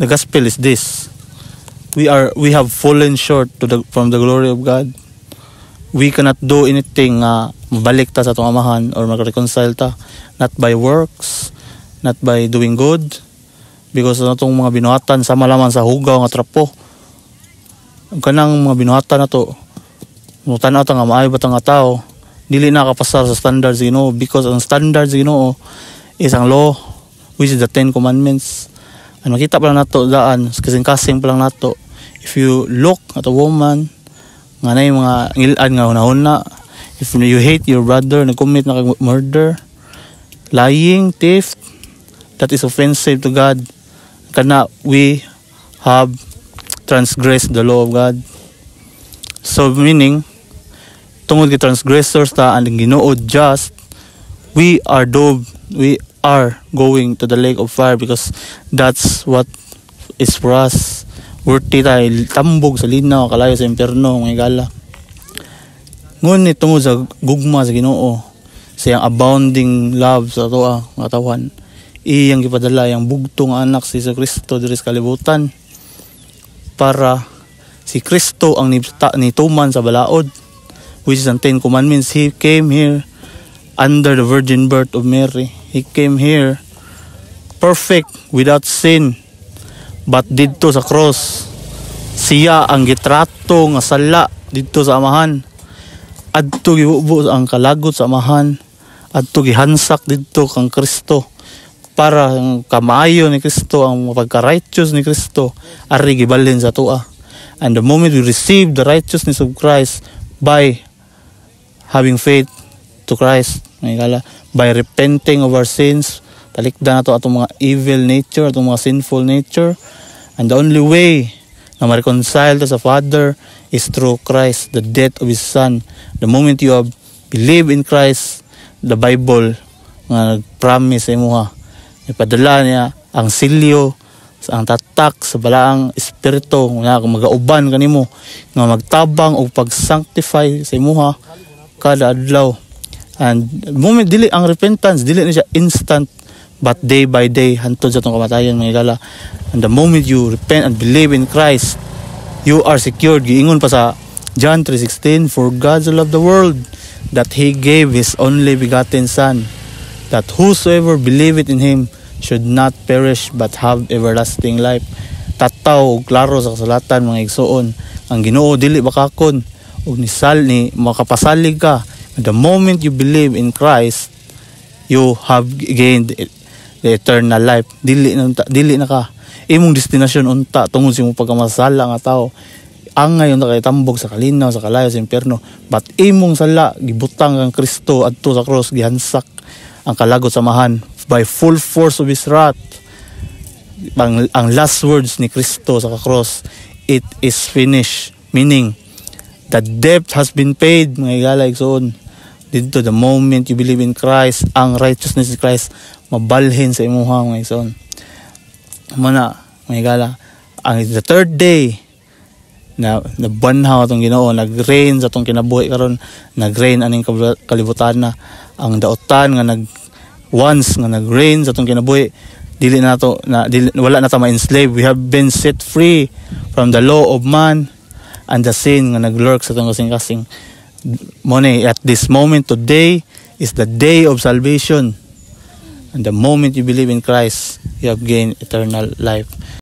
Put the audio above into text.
The gospel is this: we have fallen short from the glory of God. We cannot do anything mabalik ta sa atong amahan or mag-reconcile ta, not by works, not by doing good, because natong mga binuhatan sama lamang sa hugaw nga trapo. Kanang mga binuhatan na to, mutanaw ta nga maayo ba ta nga tao, dili na kapasar sa standards sa Ginoo, because ang standards sa Ginoo is ang law, which is the 10 Commandments. Ang makita pa lang nato daan, kasing-kasing pa lang nato. If you look at a woman nga na yung mga ngilad nga hunahuna, if you hate your brother, nag-commit na murder, lying, theft, that is offensive to God. Kana we have transgressed the law of God. So meaning, tungod kay transgressors ta ang Ginoo just, we are going to the lake of fire, because that's what is for us. Worthy tayo tambog sa linaw, kalayo sa impyerno, mga igala. Ngunit tungod sa gugma sa Ginoo, sa iyang abounding love sa atoa mga tawhan, iyang gipadala yang bugtong anak si Kristo diri sa kalibutan, para si Kristo ang nituman sa balaod, which is ang 10 Commandments. He came here under the virgin birth of Mary. He came here perfect, without sin. But dito sa cross, siya ang gitrato nga sala dito sa amahan. Adto gibubo ang kalagot sa amahan. Adto gihansak dito kang Kristo, para ang kamaayo ni Kristo, ang mapagka-righteous ni Kristo, ari gibalhin sa tua. And the moment we receive the righteousness of Christ by having faith to Christ, by repenting of our sins, talikdan nato atong mga evil nature, atong mga sinful nature, and the only way na ma-reconcile to sa Father is through Christ, the death of His Son. The moment you have believed in Christ, the Bible nga nag-promise sa imuha, ipadala niya ang silyo, ang tatak sa balaang espiritu nga magauban kanimo, nga magtabang og pag-sanctify sa imuha kada adlaw. And the moment dili ang repentance, dili na siya instant, but day by day hantod sa itong kamatayon, mga igala. And the moment you repent and believe in Christ, you are secured. Giingon pa sa John 3:16, for God so loved the world that He gave His only begotten Son, that whosoever believeth in Him should not perish but have everlasting life. Tataw og klaro sa kasulatan, mga igsoon, ang Ginoo dili bakakon og ni makapasalig ka. The moment you believe in Christ, you have gained the eternal life. Dili na ka imong destinasyon unta tungod sa imong pagkamasala nga tao. Ang ngayon nakitambog sa kalinaw, sa kalayo, sa impyerno, but imong sala gibutang kang Kristo adto sa cross, gihansak ang kalagot samahan by full force of His wrath. Ang last words ni Kristo sa cross, it is finished, meaning the debt has been paid, mga igala igsoon. Dito, the moment you believe in Christ, ang righteousness of Christ mabalhin sa imuha, mga igsoon. Muna, mga igala, ang the third day na banhaw atong Ginoo, nag-reign sa atong kinabuhi karon, nag-reign aning kalibutan na ang daotan nga once nga nag-reign sa atong kinabuhi, wala na ta ma-enslave. We have been set free from the law of man and the sin nga naglurk sa atong kasing-kasing. Money at this moment today is the day of salvation, and the moment you believe in Christ, you have gained eternal life.